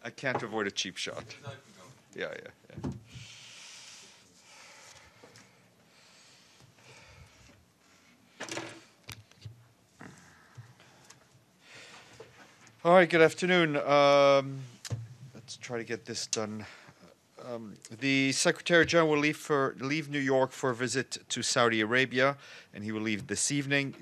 I can't avoid a cheap shot. Yeah. All right, good afternoon. Let's try to get this done. The Secretary General will leave New York for a visit to Saudi Arabia, and he will leave this evening.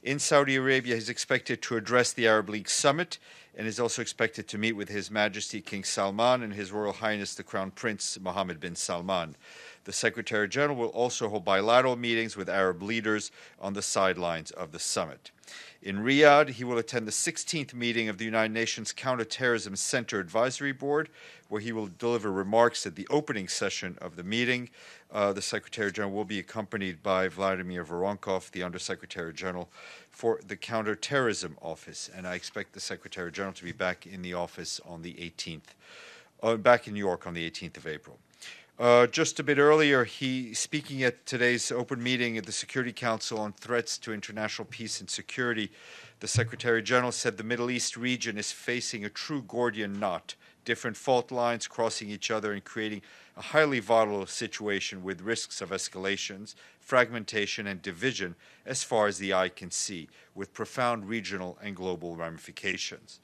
In Saudi Arabia, he's expected to address the Arab League Summit, and is also expected to meet with His Majesty King Salman and His Royal Highness the Crown Prince Mohammed bin Salman. The Secretary General will also hold bilateral meetings with Arab leaders on the sidelines of the summit. In Riyadh, he will attend the 16th meeting of the United Nations Counterterrorism Center Advisory Board, where he will deliver remarks at the opening session of the meeting. The Secretary General will be accompanied by Vladimir Voronkov, the Undersecretary General for the Counterterrorism Office, and I expect the Secretary General to be back in the office on the 18th, back in New York on the 18th of April. Just a bit earlier, speaking at today's open meeting at the Security Council on threats to international peace and security, the Secretary General said the Middle East region is facing a true Gordian knot, different fault lines crossing each other and creating a highly volatile situation with risks of escalations, fragmentation, and division as far as the eye can see, with profound regional and global ramifications.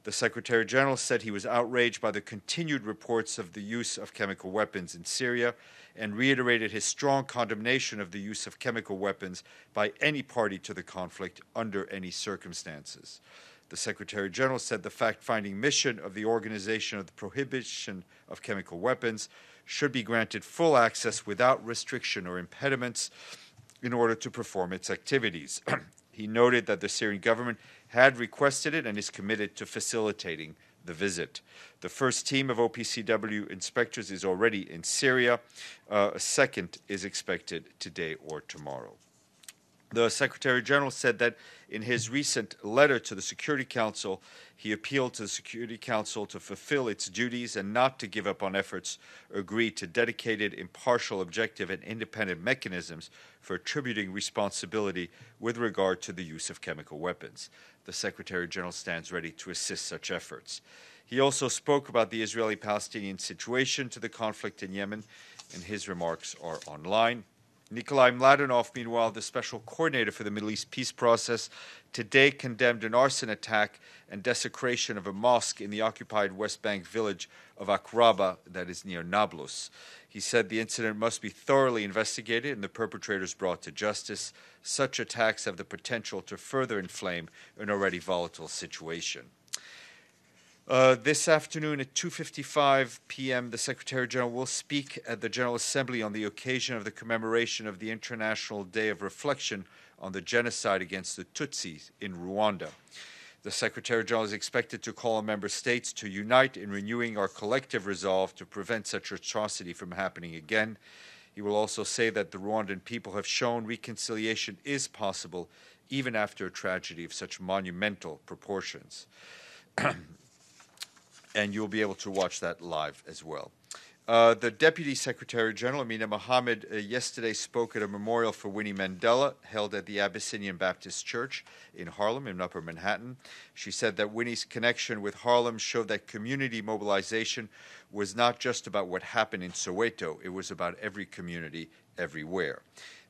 The Secretary General said he was outraged by the continued reports of the use of chemical weapons in Syria and reiterated his strong condemnation of the use of chemical weapons by any party to the conflict under any circumstances. The Secretary General said the fact-finding mission of the Organization of the Prohibition of Chemical Weapons should be granted full access without restriction or impediments in order to perform its activities. He noted that the Syrian government had requested it and is committed to facilitating the visit. The first team of OPCW inspectors is already in Syria. A second is expected today or tomorrow. The Secretary General said that in his recent letter to the Security Council, he appealed to the Security Council to fulfill its duties and not to give up on efforts agreed to dedicated, impartial, objective, and independent mechanisms for attributing responsibility with regard to the use of chemical weapons. The Secretary General stands ready to assist such efforts. He also spoke about the Israeli-Palestinian situation to the conflict in Yemen, and his remarks are online. Nikolai Mladenov, meanwhile, the special coordinator for the Middle East peace process, today condemned an arson attack and desecration of a mosque in the occupied West Bank village of Akraba, that is near Nablus. He said the incident must be thoroughly investigated and the perpetrators brought to justice. Such attacks have the potential to further inflame an already volatile situation. This afternoon at 2:55 p.m., the Secretary General will speak at the General Assembly on the occasion of the commemoration of the International Day of Reflection on the Genocide against the Tutsi in Rwanda. The Secretary General is expected to call on member states to unite in renewing our collective resolve to prevent such atrocity from happening again. He will also say that the Rwandan people have shown reconciliation is possible even after a tragedy of such monumental proportions. And you'll be able to watch that live as well. The Deputy Secretary General, Amina Mohammed, yesterday spoke at a memorial for Winnie Mandela held at the Abyssinian Baptist Church in Harlem, in Upper Manhattan. She said that Winnie's connection with Harlem showed that community mobilization was not just about what happened in Soweto, it was about every community, everywhere.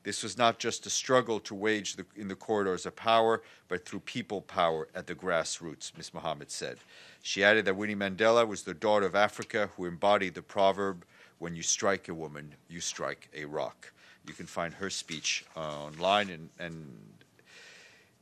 This was not just a struggle to wage in the corridors of power, but through people power at the grassroots, Ms. Mohammed said. She added that Winnie Mandela was the daughter of Africa who embodied the proverb, when you strike a woman, you strike a rock. You can find her speech online and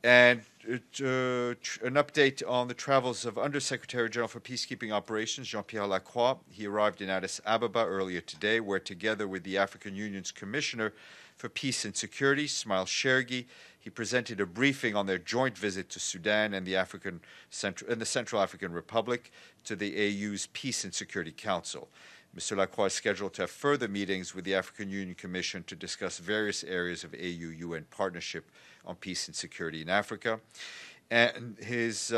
an update on the travels of Undersecretary General for Peacekeeping Operations, Jean-Pierre Lacroix. He arrived in Addis Ababa earlier today, where together with the African Union's Commissioner for Peace and Security, Ismail Shergi, he presented a briefing on their joint visit to Sudan and the Central African Republic to the AU's Peace and Security Council. Mr. Lacroix is scheduled to have further meetings with the African Union Commission to discuss various areas of AU-UN partnership on peace and security in Africa. And his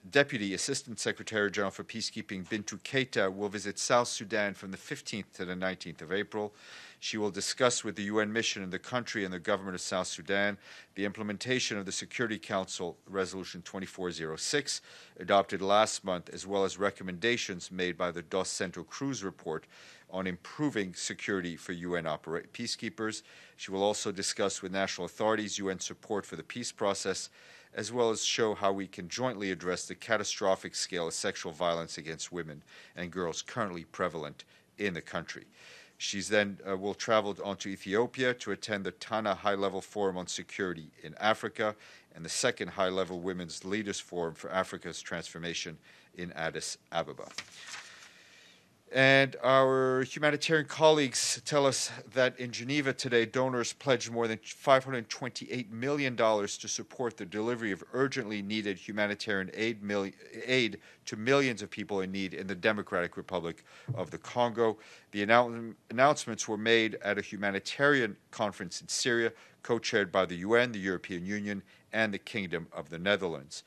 Deputy Assistant Secretary General for Peacekeeping, Bintou Keita, will visit South Sudan from the 15th to the 19th of April. She will discuss with the UN mission in the country and the government of South Sudan the implementation of the Security Council Resolution 2406, adopted last month, as well as recommendations made by the Dos Santos Cruz report on improving security for UN peacekeepers. She will also discuss with national authorities UN support for the peace process, as well as show how we can jointly address the catastrophic scale of sexual violence against women and girls currently prevalent in the country. She's then will travel on to Ethiopia to attend the Tana High-Level Forum on Security in Africa and the second High-Level Women's Leaders Forum for Africa's Transformation in Addis Ababa. And our humanitarian colleagues tell us that in Geneva today, donors pledged more than $528 million to support the delivery of urgently needed humanitarian aid to millions of people in need in the Democratic Republic of the Congo. The announcements were made at a humanitarian conference in Syria, co-chaired by the UN, the European Union, and the Kingdom of the Netherlands.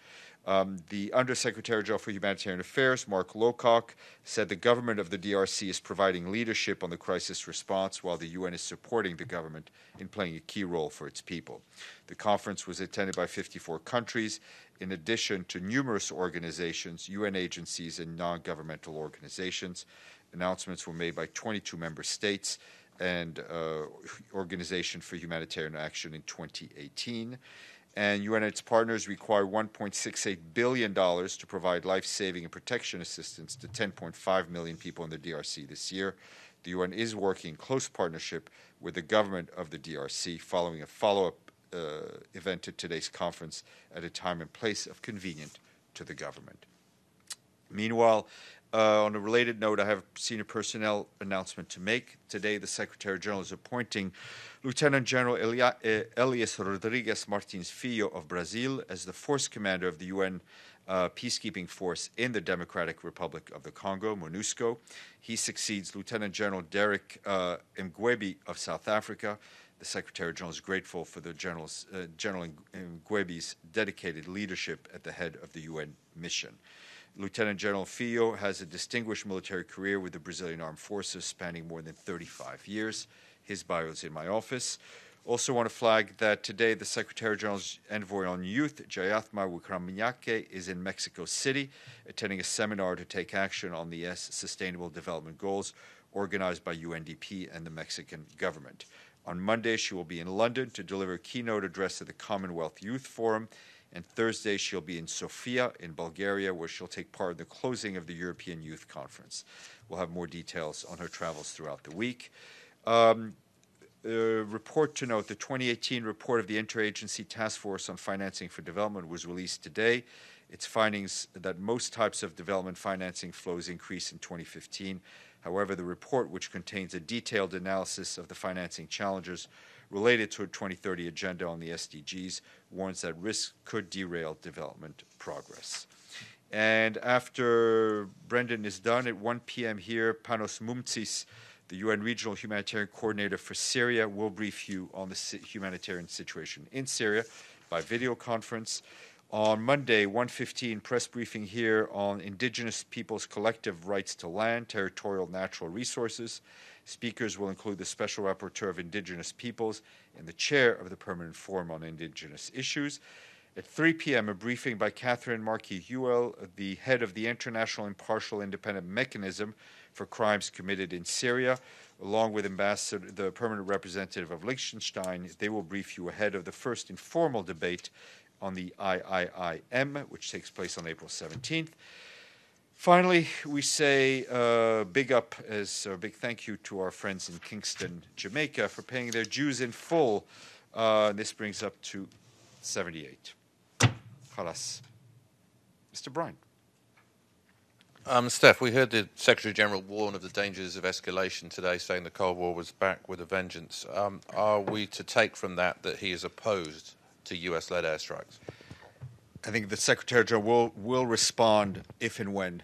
The Undersecretary General for Humanitarian Affairs, Mark Lowcock, said the government of the DRC is providing leadership on the crisis response while the UN is supporting the government in playing a key role for its people. The conference was attended by 54 countries, in addition to numerous organizations, UN agencies, and non-governmental organizations. Announcements were made by 22 member states and Organization for Humanitarian Action in 2018. And UN and its partners require $1.68 billion to provide life-saving and protection assistance to 10.5 million people in the DRC this year. The UN is working in close partnership with the government of the DRC following a follow-up event at today's conference at a time and place of convenient to the government. Meanwhile, on a related note, I have a senior personnel announcement to make. Today, the Secretary General is appointing Lieutenant General Elias Rodrigues Martins Filho of Brazil as the force commander of the UN peacekeeping force in the Democratic Republic of the Congo, MONUSCO. He succeeds Lieutenant General Derek Mgwebi of South Africa. The Secretary General is grateful for the General Mgwebi's dedicated leadership at the head of the UN mission. Lieutenant General Filho has a distinguished military career with the Brazilian Armed Forces spanning more than 35 years. His bio is in my office. Also want to flag that today the Secretary General's envoy on youth, Jayathma Wickremesinghe, is in Mexico City, attending a seminar to take action on the Sustainable Development Goals organized by UNDP and the Mexican government. On Monday, she will be in London to deliver a keynote address at the Commonwealth Youth Forum, and Thursday she'll be in Sofia in Bulgaria, where she'll take part in the closing of the European Youth Conference. We'll have more details on her travels throughout the week. Report to note, the 2018 report of the Interagency Task Force on Financing for Development was released today. Its findings that most types of development financing flows increased in 2015. However, the report, which contains a detailed analysis of the financing challenges related to a 2030 agenda on the SDGs, warns that risks could derail development progress. And after Brendan is done, at 1 p.m. here, Panos Mumtsis, the UN Regional Humanitarian Coordinator for Syria, will brief you on the humanitarian situation in Syria by video conference. On Monday, 1:15, press briefing here on Indigenous Peoples' Collective Rights to Land, Territorial Natural Resources. Speakers will include the Special Rapporteur of Indigenous Peoples and the Chair of the Permanent Forum on Indigenous Issues. At 3 p.m., a briefing by Catherine Markey-Hewell, the head of the International Impartial Independent Mechanism for Crimes Committed in Syria, along with the Permanent Representative of Liechtenstein. They will brief you ahead of the first informal debate on the IIIM, which takes place on April 17th. Finally, we say big thank you to our friends in Kingston, Jamaica, for paying their dues in full. This brings up to 78. Khalas. Mr. Bryan. Steph, we heard the Secretary General warn of the dangers of escalation today, saying the Cold War was back with a vengeance. Are we to take from that he is opposed to US-led airstrikes? I think the Secretary General will respond if and when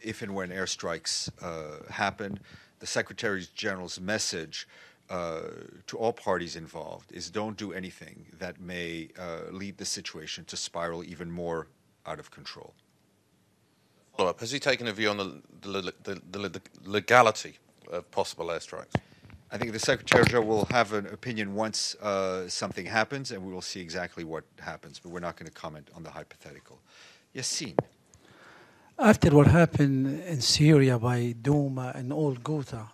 airstrikes happen. The Secretary General's message to all parties involved is don't do anything that may lead the situation to spiral even more out of control. Follow-up. Has he taken a view on the legality of possible airstrikes? I think the Secretary General will have an opinion once something happens, and we will see exactly what happens, but we're not going to comment on the hypothetical. Yassine. After what happened in Syria by Douma and old Ghouta,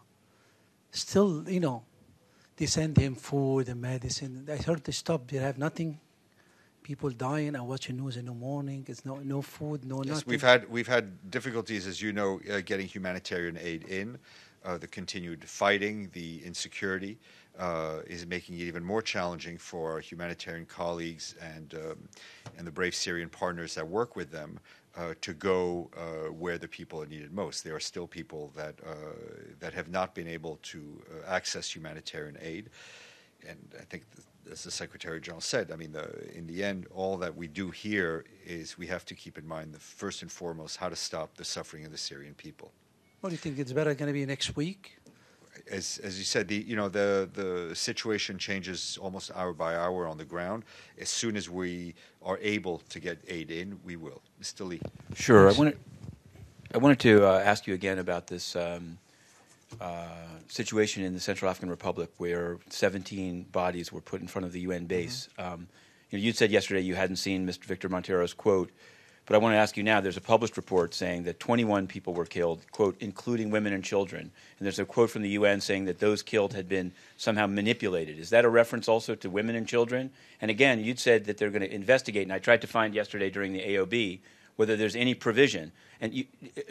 still, they send him food and medicine. I heard they stopped. They have nothing. People dying. I watch the news in the morning. It's no food, yes, nothing. We've had difficulties, as you know, getting humanitarian aid in. The continued fighting, the insecurity is making it even more challenging for our humanitarian colleagues and the brave Syrian partners that work with them to go where the people are needed most. There are still people that have not been able to access humanitarian aid. And I think, as the Secretary General said, I mean, in the end, all that we do here is we have to keep in mind, first and foremost, how to stop the suffering of the Syrian people. What do you think? It's better going to be next week? As you said, the situation changes almost hour by hour on the ground. As soon as we are able to get aid in, we will. Mr. Lee. Sure. I wanted to ask you again about this situation in the Central African Republic where 17 bodies were put in front of the UN base. You said yesterday you hadn't seen Mr. Victor Montero's quote, but I want to ask you now, there's a published report saying that 21 people were killed, quote, including women and children. And there's a quote from the UN saying that those killed had been somehow manipulated. Is that a reference also to women and children? And again, you'd said that they're going to investigate, and I tried to find yesterday during the AOB whether there's any provision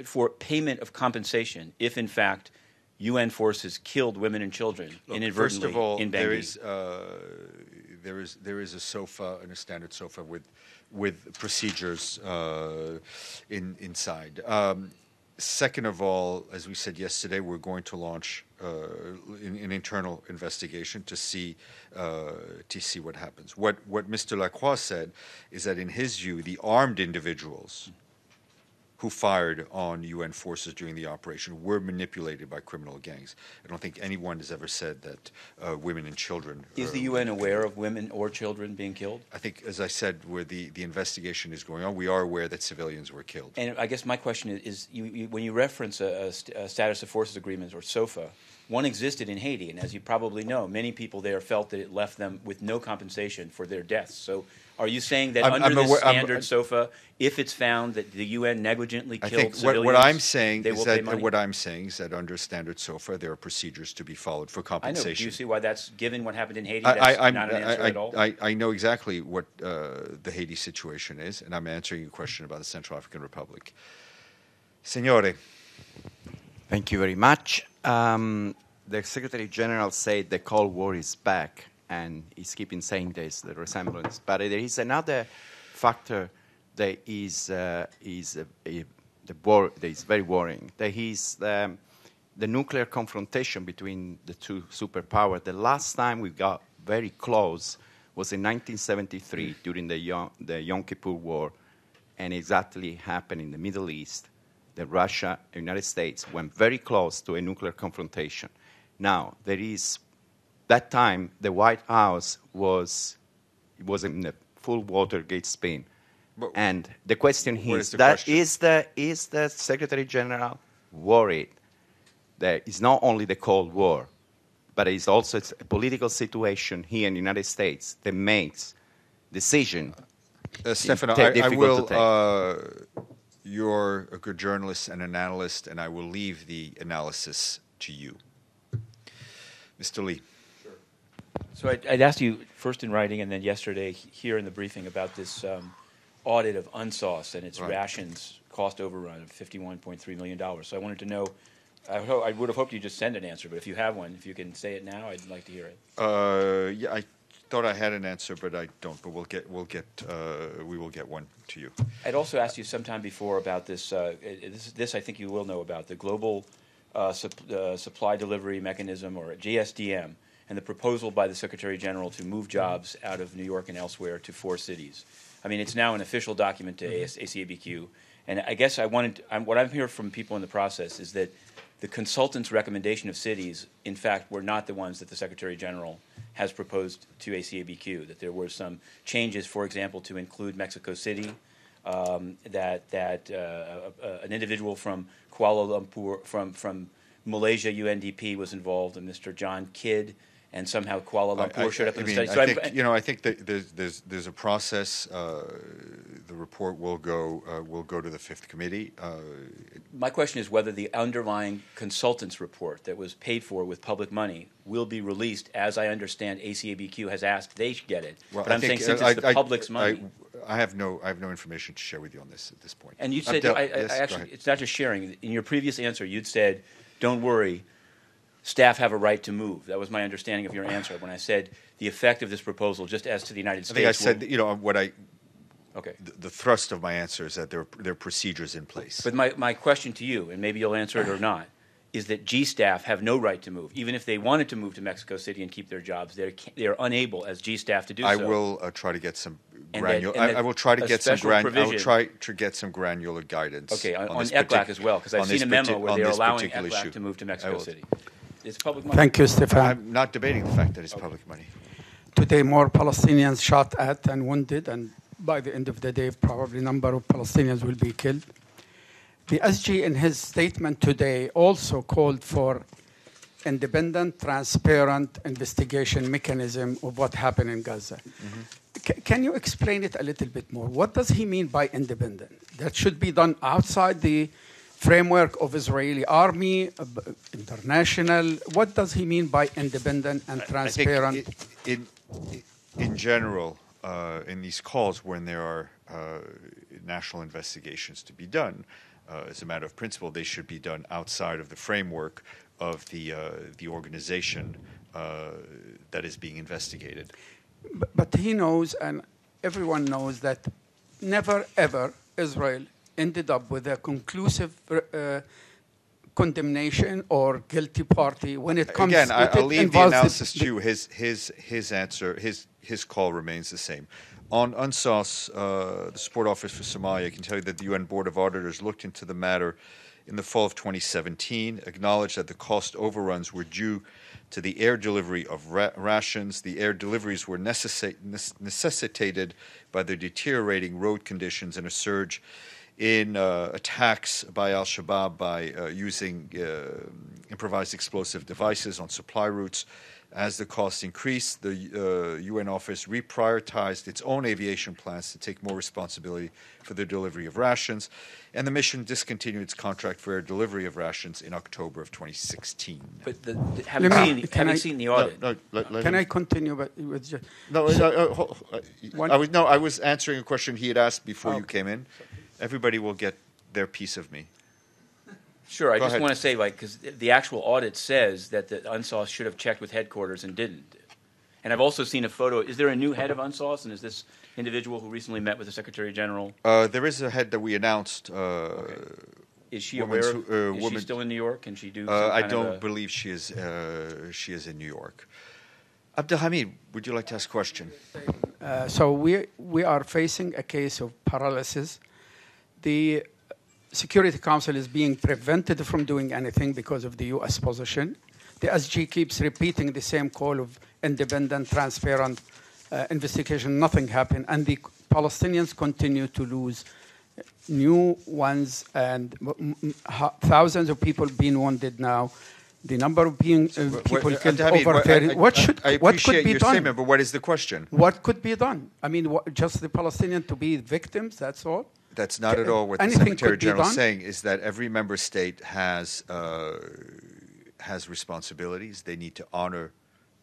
for payment of compensation if, in fact, UN forces killed women and children inadvertently. First of all, in Bangui. there is a SOFA and a standard SOFA with procedures inside. Second of all, as we said yesterday, we're going to launch an internal investigation to see what happens. What Mr. Lacroix said is that in his view, the armed individuals who fired on UN forces during the operation were manipulated by criminal gangs. I don't think anyone has ever said that women and children... Is the UN aware of women or children being killed? I think, as I said, where the investigation is going on, we are aware that civilians were killed. And I guess my question is when you reference a status of forces agreement, or SOFA, one existed in Haiti, and as you probably know, many people there felt that it left them with no compensation for their deaths. So are you saying that under this standard SOFA, if it's found that the UN negligently killed civilians, what I'm saying they is will that pay money? what I'm saying is that under standard SOFA, there are procedures to be followed for compensation. I know. Do you see why that's, given what happened in Haiti, that's not an answer at all? I know exactly what the Haiti situation is, and I'm answering your question about the Central African Republic. Signore. Thank you very much. The Secretary General said the Cold War is back, and he's keeping saying this, the resemblance. But there is another factor that is very worrying. That is the nuclear confrontation between the two superpowers. The last time we got very close was in 1973 during the Yom Kippur War, and exactly happened in the Middle East. That Russia and the United States went very close to a nuclear confrontation. Now, that time, the White House was in the full Watergate spin. And the question is the Secretary General worried that it's not only the Cold War, but it's also a political situation here in the United States that makes decision Stéphane, difficult to take. You're a good journalist and an analyst, and I will leave the analysis to you. Mr. Lee. Sure. So I'd asked you first in writing and then yesterday here in the briefing about this audit of UNSOS and its rations cost overrun of $51.3 million. So I wanted to know, I would have hoped you'd just send an answer, but if you have one, if you can say it now, I'd like to hear it. Yeah, I thought I had an answer, but I don't. But we will get one to you. I'd also asked you sometime before about this. This I think you will know about the global supply delivery mechanism, or GSDM, and the proposal by the Secretary General to move jobs out of New York and elsewhere to 4 cities. I mean, it's now an official document to ACBQ, and I guess what I'm hearing from people in the process is that the consultant's recommendation of cities, in fact, were not the ones that the Secretary General has proposed to ACABQ, that there were some changes, for example, to include Mexico City, that an individual from Kuala Lumpur, from Malaysia UNDP was involved, and Mr. John Kidd, and somehow Kuala Lumpur showed up in the study. So I think that there's a process. The report will go to the Fifth Committee. My question is whether the underlying consultant's report that was paid for with public money will be released, as I understand ACABQ has asked they should get it. Well, but I'm saying since it's the public's money. I have no information to share with you on this at this point. And you said, actually, it's not just sharing. In your previous answer, you'd said, don't worry, staff have a right to move. That was my understanding of your answer when I said the effect of this proposal, just as to the United States. I think I said, what I... Okay. The thrust of my answer is that there are procedures in place. But my question to you, and maybe you'll answer it or not, is that G staff have no right to move. Even if they wanted to move to Mexico City and keep their jobs, they're unable as G staff to do so. I will try to get some granular. I will try to get some granular guidance. Okay, on ECLAC as well, because I've seen a memo where they're allowing ECLAC to move to Mexico City. It's public money. Thank you, Stéphane. I'm not debating the fact that it's public money. Today, more Palestinians shot at and wounded, and by the end of the day, probably a number of Palestinians will be killed. The SG, in his statement today, also called for independent, transparent investigation mechanism of what happened in Gaza. Mm-hmm. Can you explain it a little bit more? What does he mean by independent? That should be done outside the framework of Israeli army, international. What does he mean by independent and transparent? I think in general, in these calls, when there are national investigations to be done, as a matter of principle, they should be done outside of the framework of the organization that is being investigated. But he knows, and everyone knows, that never ever Israel ended up with a conclusive condemnation or guilty party when it comes. Again, I'll leave the analysis to you. His answer, his call remains the same. On UNSOS, the Support Office for Somalia, I can tell you that the UN Board of Auditors looked into the matter in the fall of 2017, acknowledged that the cost overruns were due to the air delivery of rations. The air deliveries were necessitated by the deteriorating road conditions and a surge in attacks by al-Shabaab by using improvised explosive devices on supply routes. As the costs increased, the UN office reprioritized its own aviation plans to take more responsibility for the delivery of rations, and the mission discontinued its contract for air delivery of rations in October of 2016. But having seen the audit, can I continue? With I was answering a question he had asked before you came in. Everybody will get their piece of me. Sure, I just want to say, because the actual audit says that the UNSOS should have checked with headquarters and didn't. And I've also seen a photo. Is there a new head of UNSOS, and is this individual who recently met with the Secretary General? There is a head that we announced. Okay. Is she aware? Is she still in New York? Can she do? I don't believe she is. She is in New York. Abdelhamid, would you like to ask a question? So we are facing a case of paralysis. The Security Council is being prevented from doing anything because of the U.S. position. The SG keeps repeating the same call of independent, transparent investigation. Nothing happened. And the Palestinians continue to lose new ones, and thousands of people being wounded now. The number of people killed over 30. What could be done? Statement, but what is the question? What could be done? I mean, just the Palestinians to be victims, that's all? That's not at all what the Secretary General is saying. Is that every member state has responsibilities. They need to honor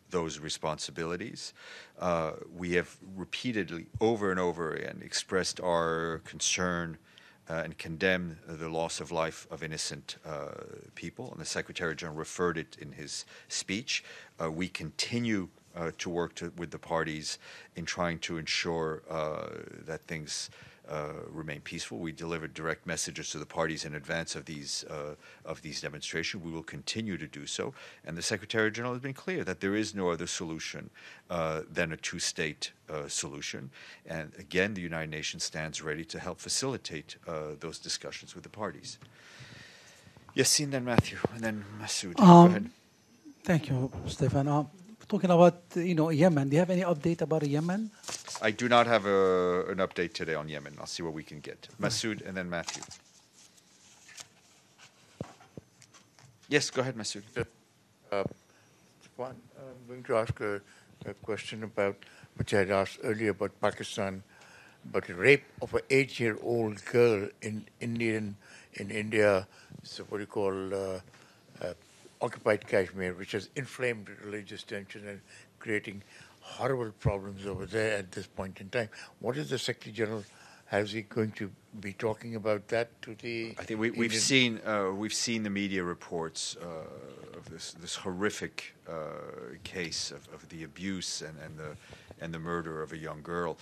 those responsibilities. We have repeatedly, over and over again, expressed our concern and condemned the loss of life of innocent people. And the Secretary General referred it in his speech. We continue to work with the parties in trying to ensure that things remain peaceful. We delivered direct messages to the parties in advance of these demonstrations. We will continue to do so. And the Secretary General has been clear that there is no other solution than a two-state solution. And again, the United Nations stands ready to help facilitate those discussions with the parties. Yassine, then Matthew, and then Masood. Go ahead. Thank you, Stéphane. Talking about Yemen, do you have any update about Yemen? I do not have an update today on Yemen. I'll see what we can get. Masood and then Matthew. Yes, go ahead, Masood. One, I'm going to ask a question about which I had asked earlier about Pakistan, about the rape of an 8-year-old girl in India. So what you call occupied Kashmir, which has inflamed religious tension and creating horrible problems over there at this point in time. What is the Secretary General? Is he going to be talking about that to the? I think we've seen the media reports of this horrific case of the abuse and the murder of a young girl.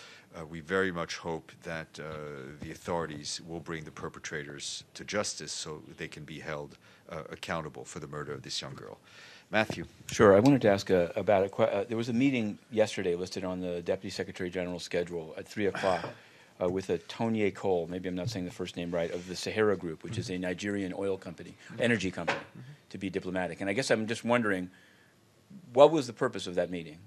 We very much hope that the authorities will bring the perpetrators to justice so they can be held accountable for the murder of this young girl. Matthew. Sure. I wanted to ask about there was a meeting yesterday listed on the Deputy Secretary General's schedule at 3 o'clock with a Tony Cole, maybe I'm not saying the first name right, of the Sahara Group, which is a Nigerian oil company, energy company, to be diplomatic. And I guess I'm just wondering, what was the purpose of that meeting?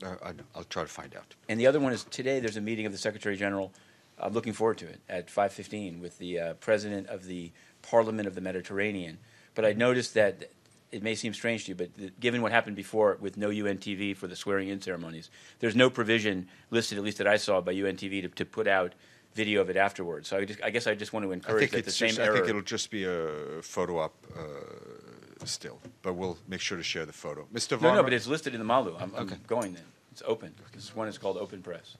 I'll try to find out. And the other one is today there's a meeting of the Secretary General. I'm looking forward to it at 5:15 with the President of the Parliament of the Mediterranean. But I noticed that it may seem strange to you, but given what happened before with no UN TV for the swearing-in ceremonies, there's no provision listed, at least that I saw, by UN TV to put out video of it afterwards. So I guess I just want to encourage that the same error. I think it'll just be a photo op still, but we'll make sure to share the photo. Mr. Varma? No, but it's listed in the Malu. I'm going then. It's open. This one is called Open Press.